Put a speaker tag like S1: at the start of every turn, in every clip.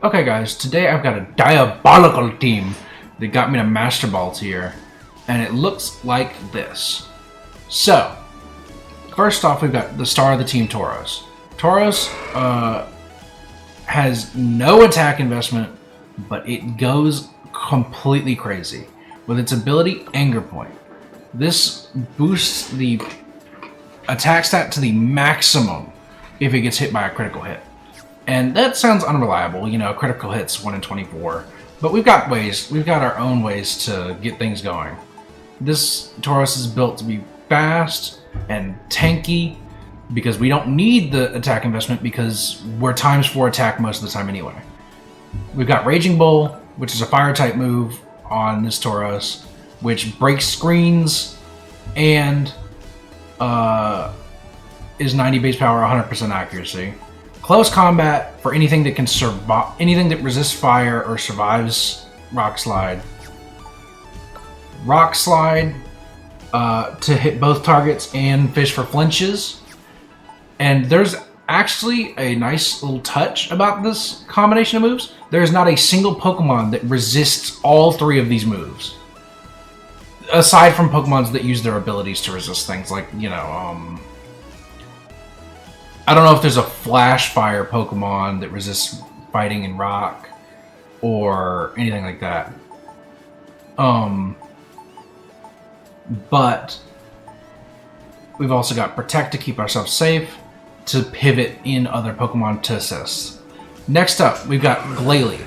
S1: Okay guys, today I've got a diabolical team that got me to masterball tier, and it looks like this. So, first off we've got the star of the team, Tauros. Tauros has no attack investment, but it goes completely crazy with its ability Anger Point. This boosts the attack stat to the maximum if it gets hit by a critical hit. And that sounds unreliable, you know, critical hits 1 in 24. But we've got our own ways to get things going. This Tauros is built to be fast and tanky because we don't need the attack investment because we're ×4 attack most of the time anyway. We've got Raging Bull, which is a fire type move on this Tauros, which breaks screens and is 90 base power, 100% accuracy. Close combat for anything that can survive, anything that resists fire or survives Rock Slide. Rock Slide to hit both targets and fish for flinches. And there's actually a nice little touch about this combination of moves. There is not a single Pokemon that resists all three of these moves. Aside from Pokemons that use their abilities to resist things like, you know, I don't know if there's a Flash Fire Pokemon that resists fighting in rock or anything like that. But we've also got Protect to keep ourselves safe, to pivot in other Pokemon to assist. Next up, we've got Glalie.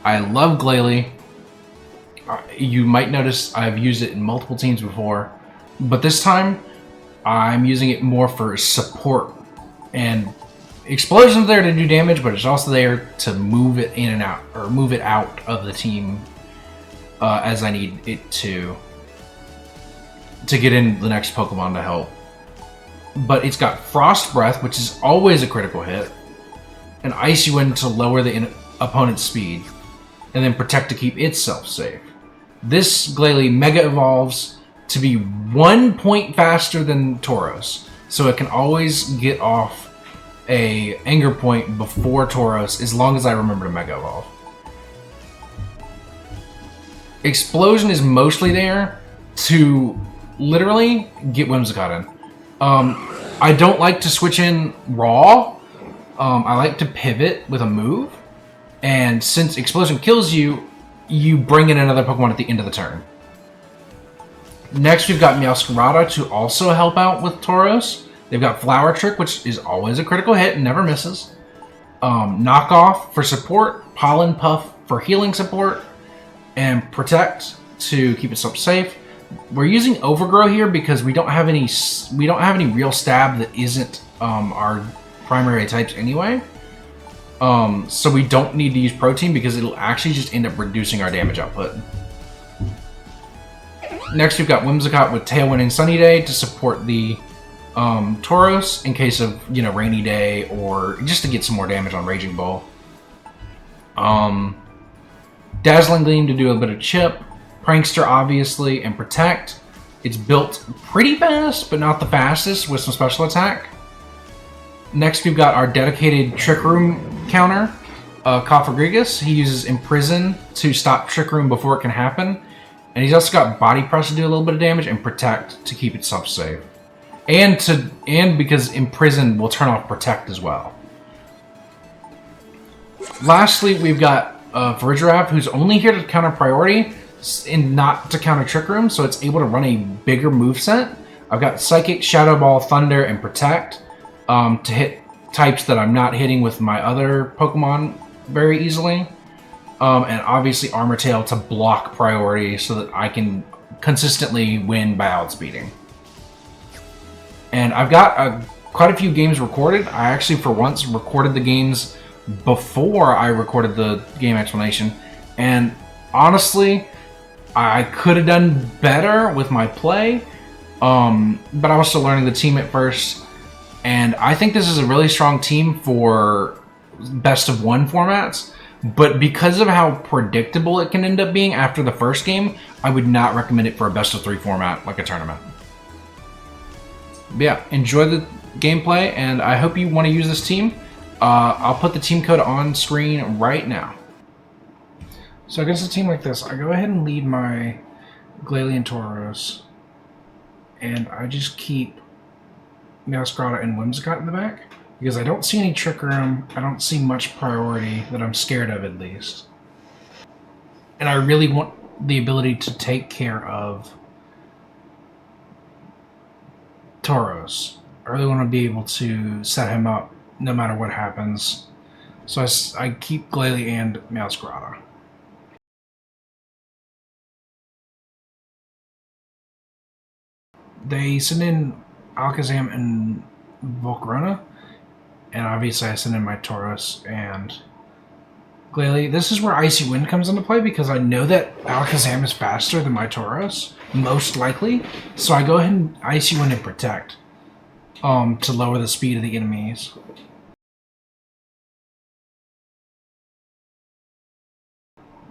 S1: I love Glalie. You might notice I've used it in multiple teams before, but this time I'm using it more for support. And Explosion's there to do damage, but it's also there to move it in and out, or move it out of the team as I need it to get in the next Pokemon to help. But it's got Frost Breath, which is always a critical hit, and Icy Wind to lower the opponent's speed, and then Protect to keep itself safe. This Glalie Mega Evolves to be 1 point faster than Tauros, so it can always get off a Anger Point before Tauros as long as I remember to Mega Evolve. Explosion is mostly there to literally get Whimsicott in. I don't like to switch in raw. I like to pivot with a move, and since Explosion kills you, you bring in another Pokemon at the end of the turn. Next, we've got Meowscarada to also help out with Tauros. They've got Flower Trick, which is always a critical hit and never misses. Knockoff for support, Pollen Puff for healing support, and Protect to keep itself safe. We're using Overgrow here because we don't have any real stab that isn't our primary types anyway. So we don't need to use Protein because it'll actually just end up reducing our damage output. Next, we've got Whimsicott with Tailwind and Sunny Day to support the Tauros in case of, you know, Rainy Day, or just to get some more damage on Raging Bull. Dazzling Gleam to do a bit of chip. Prankster, obviously, and Protect. It's built pretty fast, but not the fastest, with some special attack. Next, we've got our dedicated Trick Room counter, Cofagrigus. He uses Imprison to stop Trick Room before it can happen. And he's also got Body Press to do a little bit of damage, and Protect to keep itself safe. And because Imprison will turn off Protect as well. Lastly, we've got Farigiraf, who's only here to counter Priority and not to counter Trick Room, so it's able to run a bigger moveset. I've got Psychic, Shadow Ball, Thunder, and Protect to hit types that I'm not hitting with my other Pokemon very easily. And obviously Armor Tail to block Priority so that I can consistently win by outspeeding. And I've got quite a few games recorded. I actually, for once, recorded the games before I recorded the game explanation. And honestly, I could have done better with my play, but I was still learning the team at first. And I think this is a really strong team for best of one formats. But because of how predictable it can end up being after the first game, I would not recommend it for a best of 3 format like a tournament. But yeah, enjoy the gameplay, and I hope you want to use this team. I'll put the team code on screen right now. So against a team like this, I go ahead and lead my Glalie and Tauros, and I just keep Meowscarada and Whimsicott in the back, because I don't see any Trick Room, I don't see much priority that I'm scared of, at least. And I really want the ability to take care of Tauros. I really want to be able to set him up no matter what happens. So I keep Glalie and Meowscarada. They send in Alakazam and Volcarona, and obviously I send in my Tauros and Glalie. This is where Icy Wind comes into play, because I know that Alakazam is faster than my Tauros, most likely. So I go ahead and Icy Wind and Protect to lower the speed of the enemies.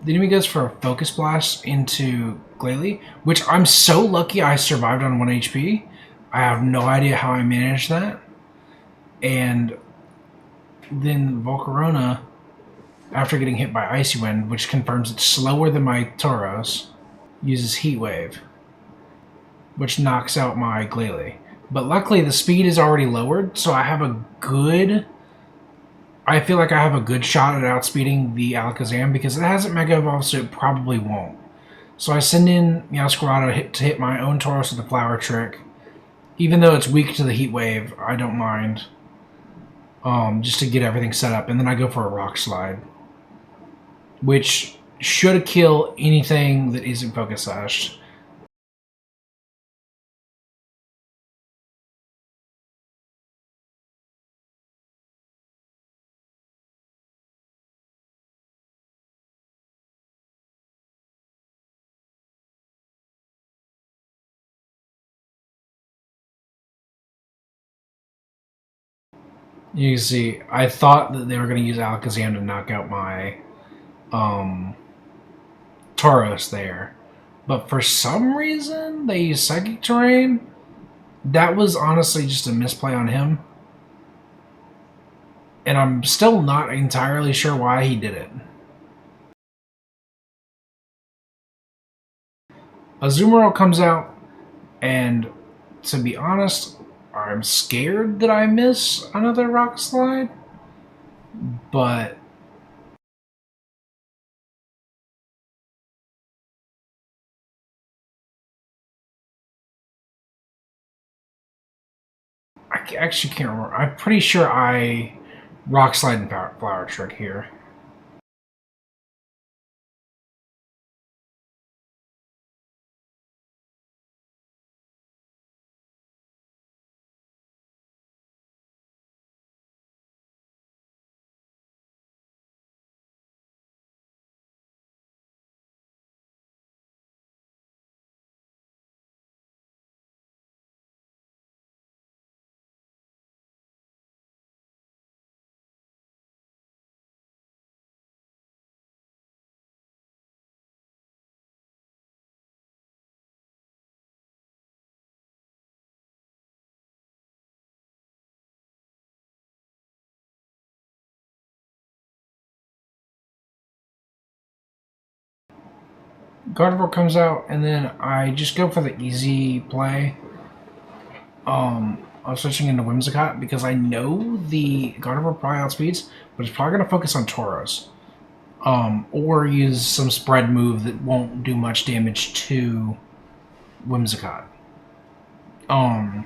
S1: The enemy goes for a Focus Blast into Glalie, which I'm so lucky I survived on 1 HP. I have no idea how I managed that. And then Volcarona, after getting hit by Icy Wind, which confirms it's slower than my Tauros, uses Heat Wave, which knocks out my Glalie. But luckily the speed is already lowered, so I feel like I have a good shot at outspeeding the Alakazam, because it hasn't Mega Evolved, so it probably won't. So I send in Meowscarada to hit my own Tauros with the Flower Trick. Even though it's weak to the Heat Wave, I don't mind. Just to get everything set up. And then I go for a Rock Slide, which should kill anything that isn't Focus Sashed. You can see, I thought that they were going to use Alakazam to knock out my Tauros there. But for some reason, they used Psychic Terrain. That was honestly just a misplay on him. And I'm still not entirely sure why he did it. Azumarill comes out, and to be honest, I'm scared that I miss another Rock Slide. But I actually can't remember. I'm pretty sure I Rock Slide and Flower Trick here. Gardevoir comes out, and then I just go for the easy play. I'm switching into Whimsicott because I know the Gardevoir probably outspeeds, but it's probably going to focus on Tauros. Or use some spread move that won't do much damage to Whimsicott. And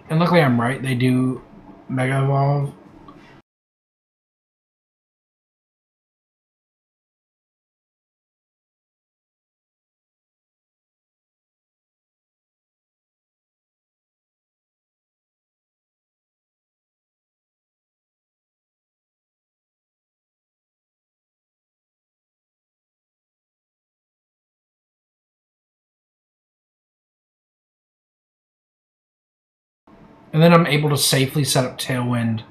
S1: luckily I'm right, they do Mega Evolve. And then I'm able to safely set up Tailwind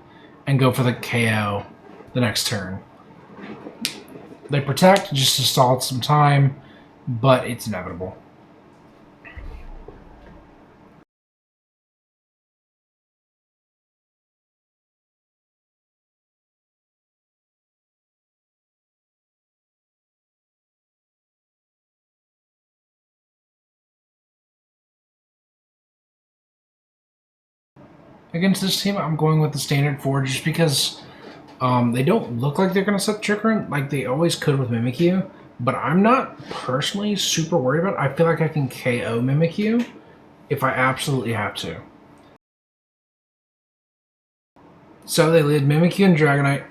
S1: and go for the KO the next turn. They protect just to stall some time, but it's inevitable. against this team. I'm going with the standard 4 just because they don't look like they're going to set the Trick Room like they always could with Mimikyu. But I'm not personally super worried about it. I feel like I can KO Mimikyu if I absolutely have to. So they lead Mimikyu and Dragonite.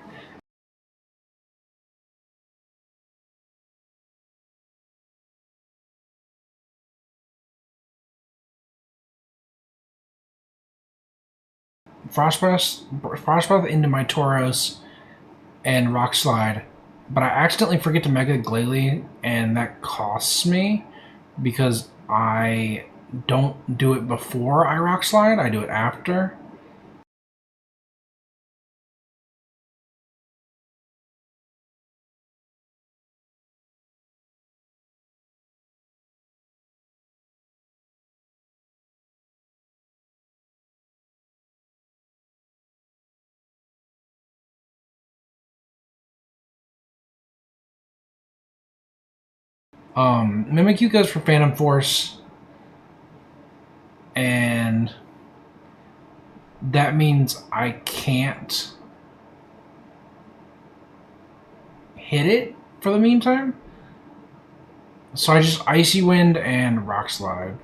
S1: Frostbreath into my Tauros and Rock Slide, but I accidentally forget to Mega Glalie, and that costs me because I don't do it before I Rock Slide. I do it after. Mimikyu goes for Phantom Force, and that means I can't hit it for the meantime. So I just Icy Wind and Rock Slide.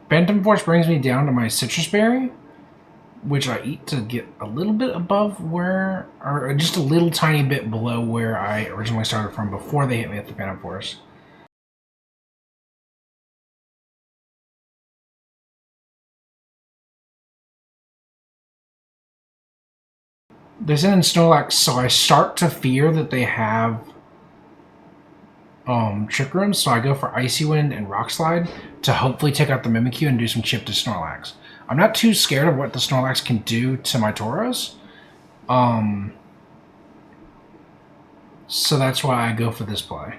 S1: Phantom Force brings me down to my Citrus Berry, which I eat to get a little bit above where, or just a little tiny bit below where I originally started from before they hit me with the Phantom Force. They send in Snorlax, so I start to fear that they have Trick Room, so I go for Icy Wind and Rock Slide to hopefully take out the Mimikyu and do some chip to Snorlax. I'm not too scared of what the Snorlax can do to my Tauros. So that's why I go for this play.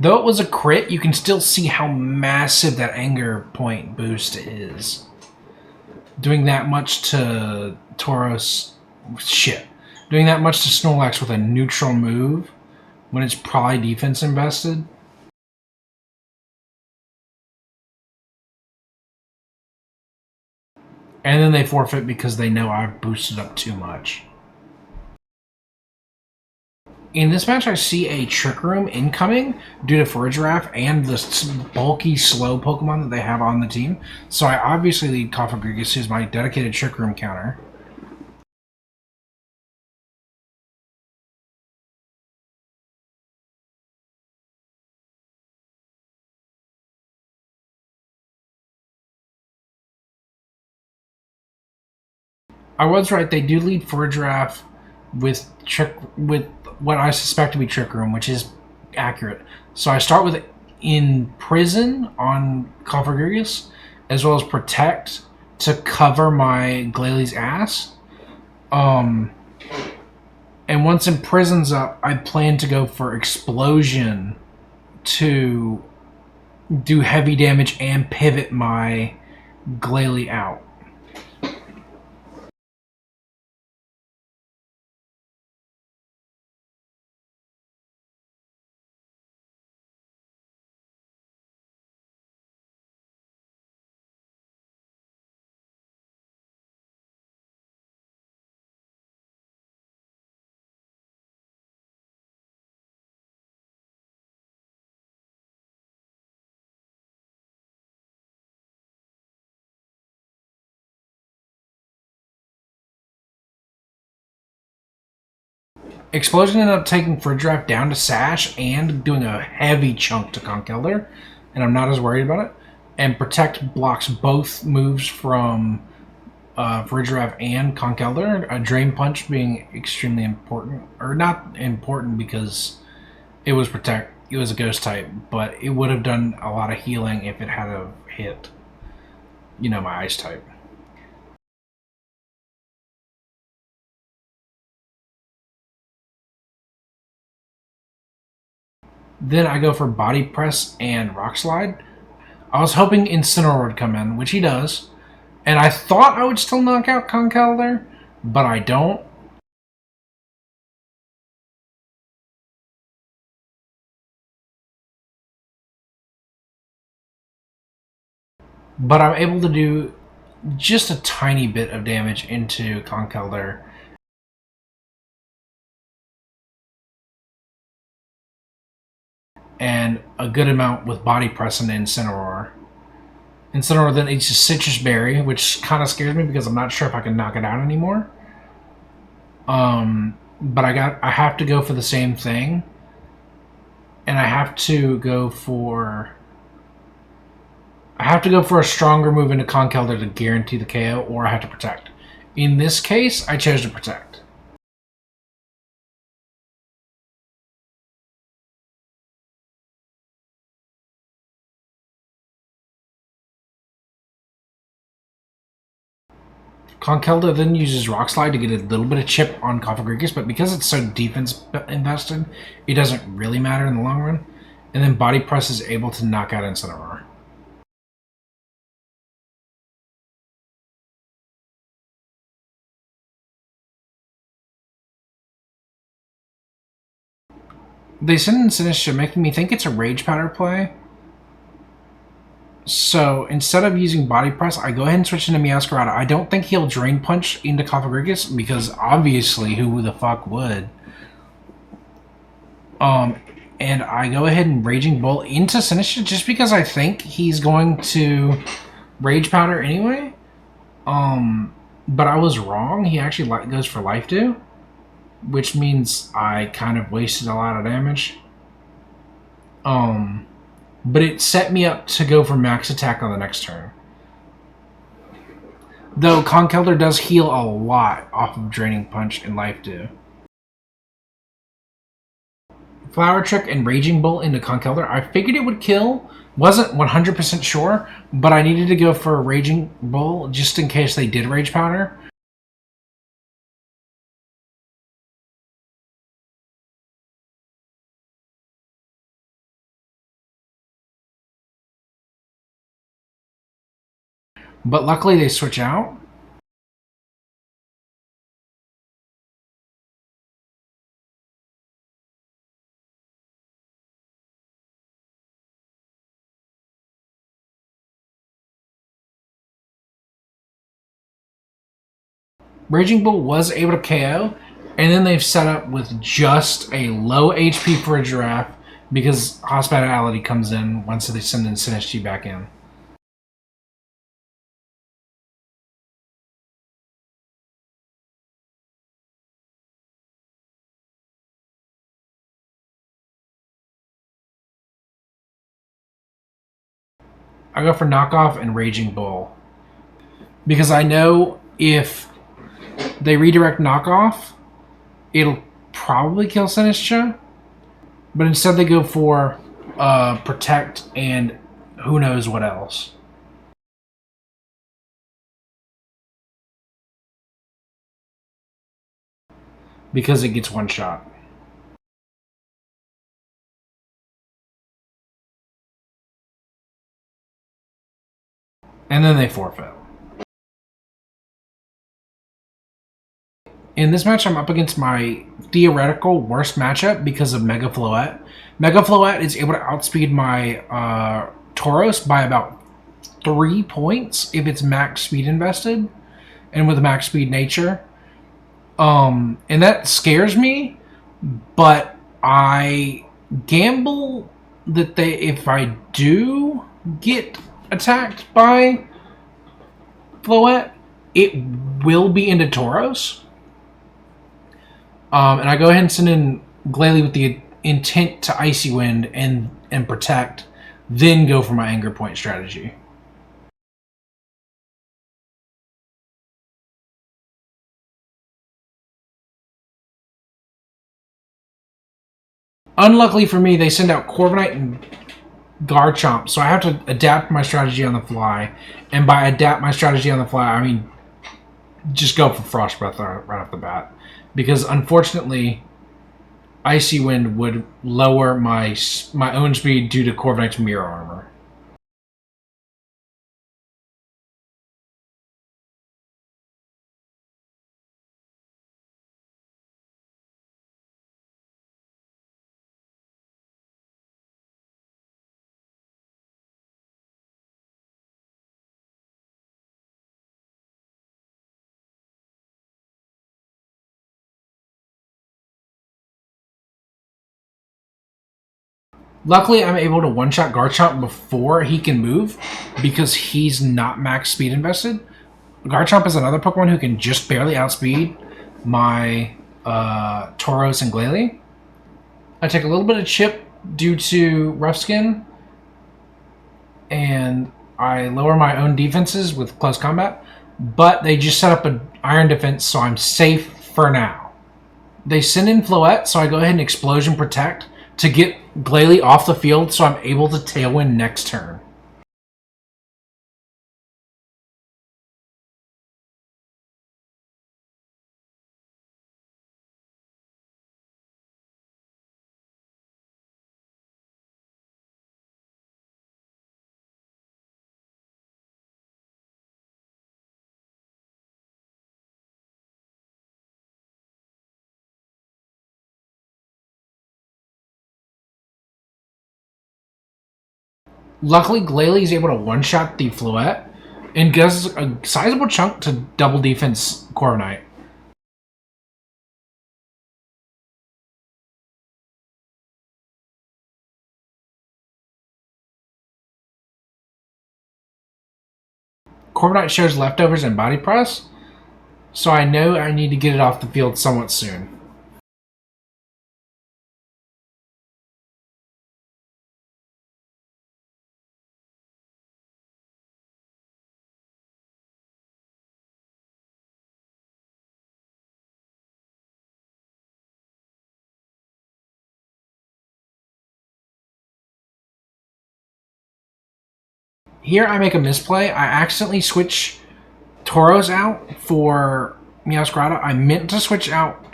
S1: Though it was a crit, you can still see how massive that anger point boost is. Doing that much to Tauros, shit. Doing that much to Snorlax with a neutral move when it's probably defense invested. And then they forfeit because they know I've boosted up too much. In this match, I see a Trick Room incoming due to Farigiraf and the bulky, slow Pokemon that they have on the team. So I obviously lead Cofagrigus, who's my dedicated Trick Room counter. I was right. They do lead Farigiraf with what I suspect to be Trick Room, which is accurate. So I start with Imprison on Cofagrigus, as well as Protect to cover my Glalie ass. And once Imprison's up, I plan to go for Explosion to do heavy damage and pivot my Glalie out. Explosion ended up taking Fridge down to Sash and doing a heavy chunk to Conch Elder, and I'm not as worried about it. And Protect blocks both moves from Fridge and Conch Elder. A Drain Punch being extremely important, or not important because it was Protect. It was a Ghost type, but it would have done a lot of healing if it had a hit, my Ice type. Then I go for Body Press and Rock Slide. I was hoping Incineroar would come in, which he does. And I thought I would still knock out Conch Elder, but I don't. But I'm able to do just a tiny bit of damage into Conch Elder. And a good amount with Body Press and Incineroar. Incineroar then eats a Citrus Berry, which kind of scares me because I'm not sure if I can knock it out anymore. But I have to go for the same thing. And I have to go for a stronger move into Conch Elder to guarantee the KO, or I have to Protect. In this case, I chose to Protect. Conch Elder then uses Rock Slide to get a little bit of chip on Cofagrigus, but because it's so defense invested, it doesn't really matter in the long run. And then Body Press is able to knock out Incineroar. They send in Sinistcha, making me think it's a Rage Powder play. So instead of using Body Press, I go ahead and switch into Meowscarada. I don't think he'll Drain Punch into Cofagrigus because obviously who the fuck would? And I go ahead and Raging Bull into Sinistcha just because I think he's going to Rage Powder anyway. But I was wrong. He actually goes for Life Dew, which means I kind of wasted a lot of damage. But it set me up to go for max attack on the next turn. Though Conch Elder does heal a lot off of Draining Punch and Life Dew. Flower Trick and Raging Bull into Conch Elder. I figured it would kill. Wasn't 100% sure, but I needed to go for a Raging Bull just in case they did Rage Powder. But luckily they switch out. Raging Bull was able to KO, and then they've set up with just a low HP for a Giraffe because Hospitality comes in once they send in Sinistcha back in. I go for Knockoff and Raging Bull because I know if they redirect Knockoff, it'll probably kill Sinistcha, but instead they go for Protect and who knows what else. Because it gets one shot. And then they forfeit. In this match, I'm up against my theoretical worst matchup because of Mega Floette. Mega Floette is able to outspeed my Tauros by about 3 points if it's max speed invested and with max speed nature. And that scares me, but I gamble that if I do get attacked by Floette, it will be into Tauros. And I go ahead and send in Glalie with the intent to Icy Wind and protect, then go for my Anger Point strategy. Unluckily for me, they send out Corviknight and Garchomp, so I have to adapt my strategy on the fly. And by adapt my strategy on the fly, I mean just go for Frost Breath right off the bat. Because unfortunately, Icy Wind would lower my own speed due to Corviknight's Mirror Armor. Luckily, I'm able to one-shot Garchomp before he can move because he's not max speed invested. Garchomp is another Pokemon who can just barely outspeed my Tauros and Glalie. I take a little bit of chip due to Rough Skin, and I lower my own defenses with Close Combat, but they just set up an Iron Defense, so I'm safe for now. They send in Floette, so I go ahead and Explosion Protect to get Glalie off the field so I'm able to Tailwind next turn. Luckily, Glalie is able to one-shot the Floette and does a sizable chunk to double defense Corviknight. Corviknight shows leftovers and body press, so I know I need to get it off the field somewhat soon. Here I make a misplay. I accidentally switch Tauros out for Meowscarada. I meant to switch out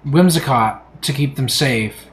S1: Whimsicott to keep them safe.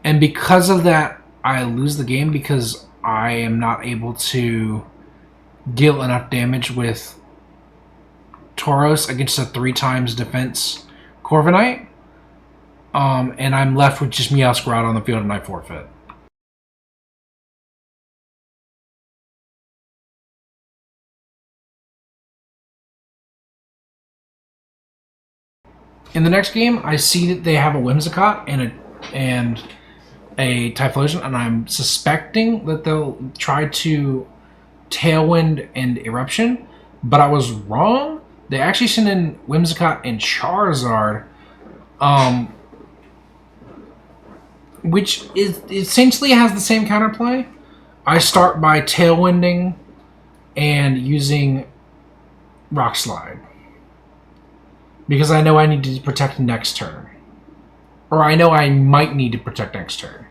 S1: And because of that, I lose the game because I am not able to deal enough damage with Tauros against a 3 times defense Corviknight. And I'm left with just Meowscarada on the field and I forfeit. In the next game, I see that they have a Whimsicott and a Typhlosion, and I'm suspecting that they'll try to Tailwind and Eruption, but I was wrong. They actually sent in Whimsicott and Charizard, which is essentially has the same counterplay. I start by Tailwinding and using Rock Slide because I know I need to protect next turn, or I know I might need to protect next turn.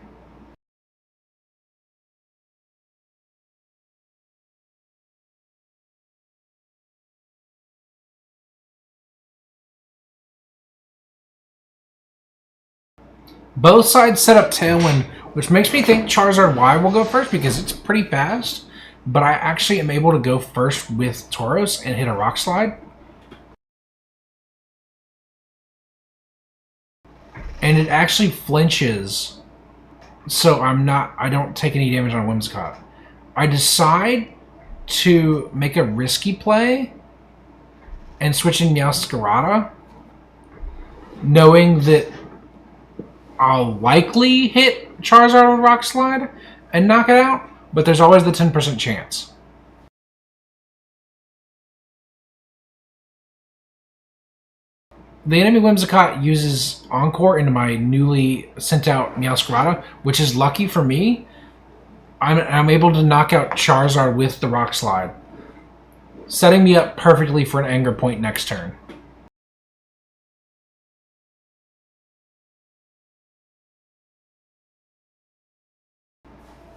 S1: Both sides set up Tailwind Which makes me think Charizard Y will go first because it's pretty fast. But I actually am able to go first with Tauros and hit a Rock Slide. And it actually flinches. So I don't take any damage on Whimsicott. I decide to make a risky play and switch in Meowscarada, knowing that I'll likely hit Charizard with Rock Slide and knock it out, but there's always the 10% chance. The enemy Whimsicott uses Encore into my newly sent out Meowscarada, which is lucky for me. I'm able to knock out Charizard with the Rock Slide, setting me up perfectly for an Anger Point next turn.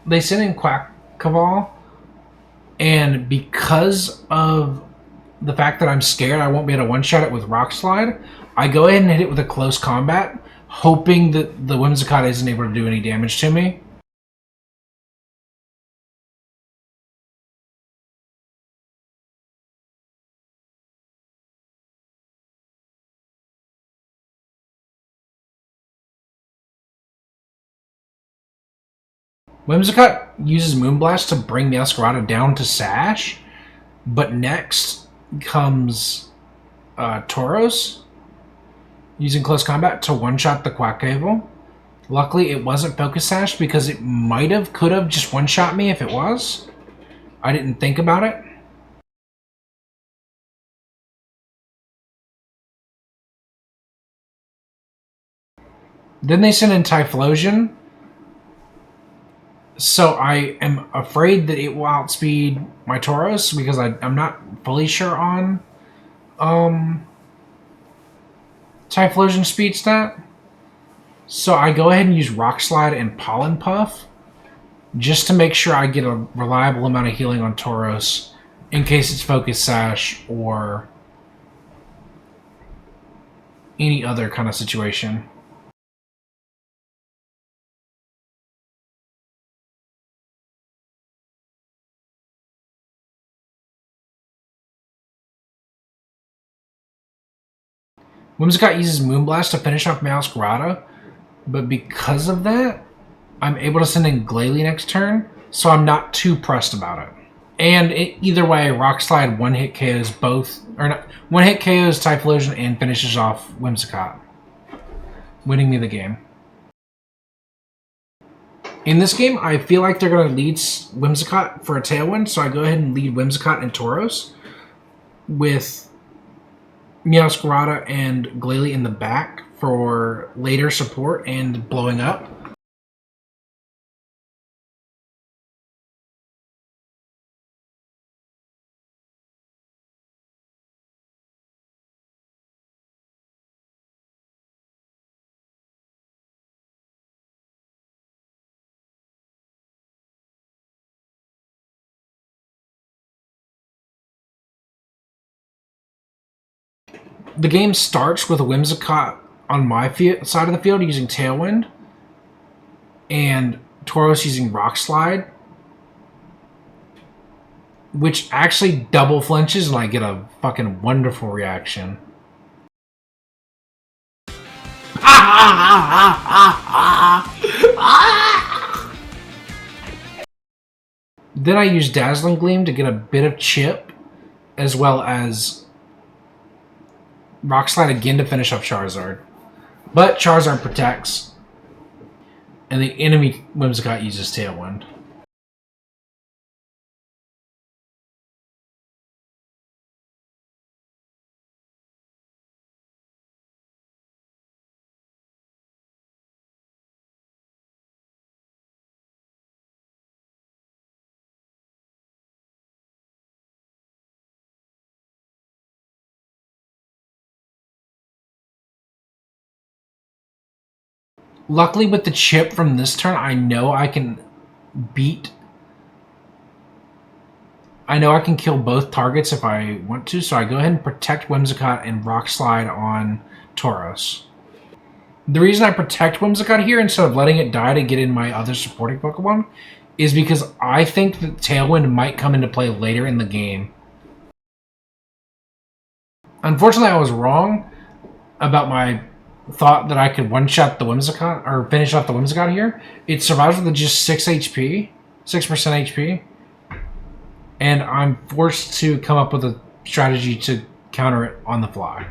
S1: They send in Quackcaval, and because of the fact that I'm scared I won't be able to one-shot it with Rock Slide, I go ahead and hit it with a close combat, hoping that the Whimsicott isn't able to do any damage to me. Whimsicott uses Moonblast to bring Meowscarada down to Sash, but next comes Tauros using close combat to one-shot the Quackcaval. Luckily, it wasn't Focus Sash because it could have just one-shot me if it was. I didn't think about it. Then they send in Typhlosion. So I am afraid that it will outspeed my Tauros because I'm not fully sure on Typhlosion speed stat. So I go ahead and use Rock Slide and Pollen Puff just to make sure I get a reliable amount of healing on Tauros in case it's Focus Sash or any other kind of situation. Whimsicott uses Moonblast to finish off Meowscarada, but because of that, I'm able to send in Glalie next turn, so I'm not too pressed about it. And either way, Rock Slide one-hit KOs one-hit KOs Typhlosion and finishes off Whimsicott, winning me the game. In this game, I feel like they're going to lead Whimsicott for a Tailwind, so I go ahead and lead Whimsicott and Tauros with Meowscarada and Glalie in the back for later support and blowing up. The game starts with a Whimsicott on my side of the field using Tailwind, and Tauros using Rock Slide, which actually double flinches, and I get a fucking wonderful reaction. Then I use Dazzling Gleam to get a bit of chip, as well as Rock Slide again to finish off Charizard. But Charizard protects, and the enemy Whimsicott uses Tailwind. Luckily, with the chip from this turn, I know I can kill both targets if I want to, so I go ahead and protect Whimsicott and Rock Slide on Tauros. The reason I protect Whimsicott here instead of letting it die to get in my other supporting Pokemon is because I think that Tailwind might come into play later in the game. Unfortunately, I was wrong about my thought that I could one-shot the Whimsicott, or finish off the Whimsicott here. It survives with just 6 HP, 6% HP, and I'm forced to come up with a strategy to counter it on the fly.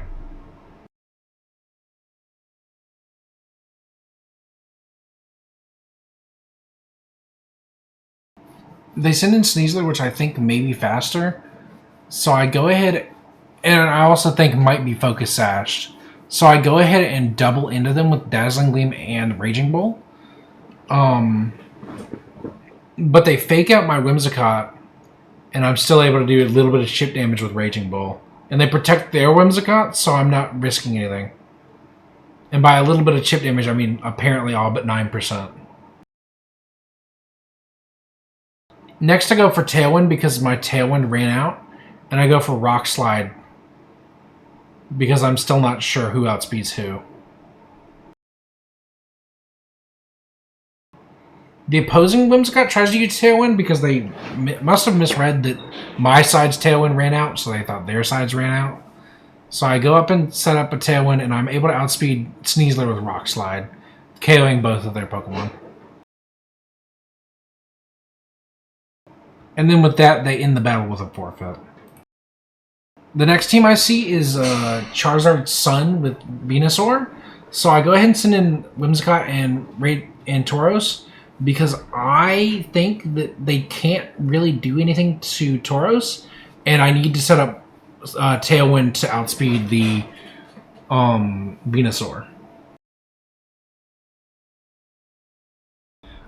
S1: They send in Sneasler, which I think may be faster, so I go ahead, and I also think might be Focus Sashed. So I go ahead and double into them with Dazzling Gleam and Raging Bull. But they fake out my Whimsicott, and I'm still able to do a little bit of chip damage with Raging Bull. And they protect their Whimsicott, so I'm not risking anything. And by a little bit of chip damage, I mean apparently all but 9%. Next I go for Tailwind because my Tailwind ran out, and I go for Rock Slide because I'm still not sure who outspeeds who. The opposing Whimsicott tries to use Tailwind because they must have misread that my side's Tailwind ran out, so they thought their side's ran out. So I go up and set up a Tailwind, and I'm able to outspeed Sneasler with Rock Slide, KOing both of their Pokemon. And then with that, they end the battle with a forfeit. The next team I see is Charizard's Sun with Venusaur. So I go ahead and send in Whimsicott and Tauros because I think that they can't really do anything to Tauros, and I need to set up Tailwind to outspeed the Venusaur.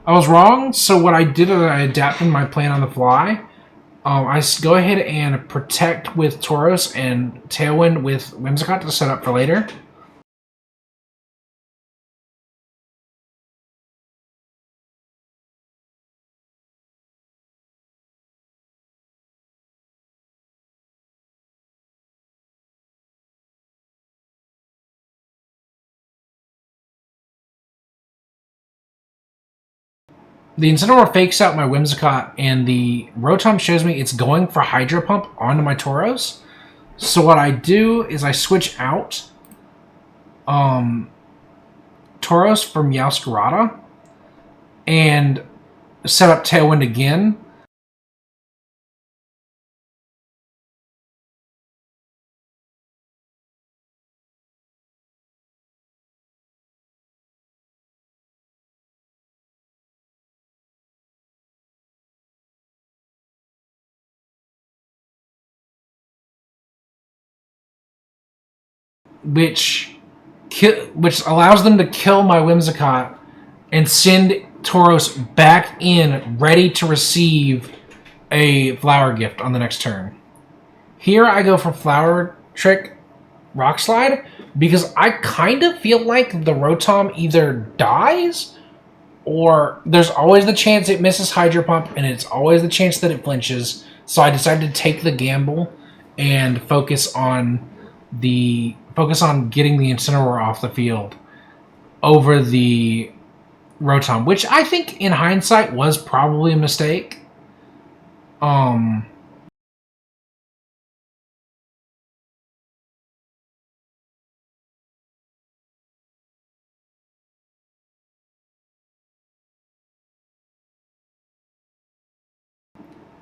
S1: I was wrong, so what I did is I adapted my plan on the fly. I go ahead and protect with Tauros and Tailwind with Whimsicott to set up for later. The Incineroar fakes out my Whimsicott, and the Rotom shows me it's going for Hydro Pump onto my Tauros. So what I do is I switch out Tauros for Meowscarada and set up Tailwind again. Which allows them to kill my Whimsicott and send Tauros back in, ready to receive a Flower Gift on the next turn. Here I go for Flower Trick Rock Slide because I kind of feel like the Rotom either dies or there's always the chance it misses Hydro Pump, and it's always the chance that it flinches. So I decided to take the gamble and focus on getting the Incineroar off the field over the Rotom, which I think in hindsight was probably a mistake.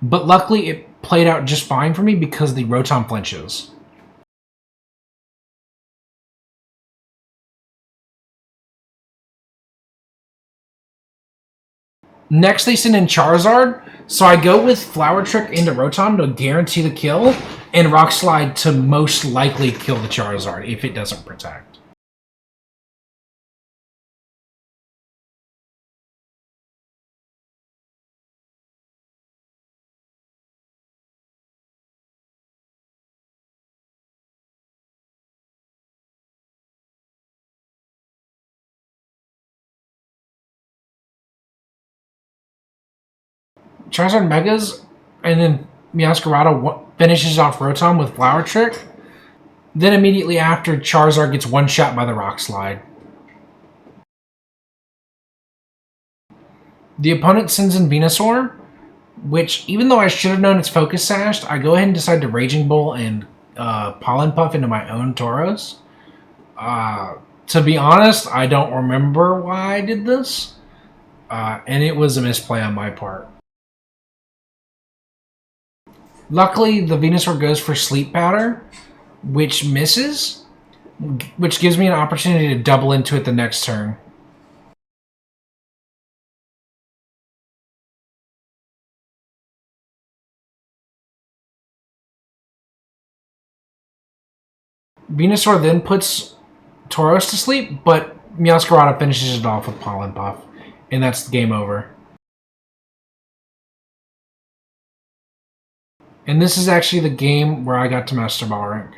S1: But luckily it played out just fine for me because the Rotom flinches. Next, they send in Charizard, so I go with Flower Trick into Rotom to guarantee the kill, and Rock Slide to most likely kill the Charizard if it doesn't protect. Charizard Megas, and then Meowscarada finishes off Rotom with Flower Trick. Then immediately after, Charizard gets one shot by the Rock Slide. The opponent sends in Venusaur, which, even though I should have known it's Focus Sashed, I go ahead and decide to Raging Bull and Pollen Puff into my own Tauros. To be honest, I don't remember why I did this, and it was a misplay on my part. Luckily, the Venusaur goes for Sleep Powder, which misses, which gives me an opportunity to double into it the next turn. Venusaur then puts Tauros to sleep, but Meowscarada finishes it off with Pollen Puff, and that's the game over. And this is actually the game where I got to Master Ball rank.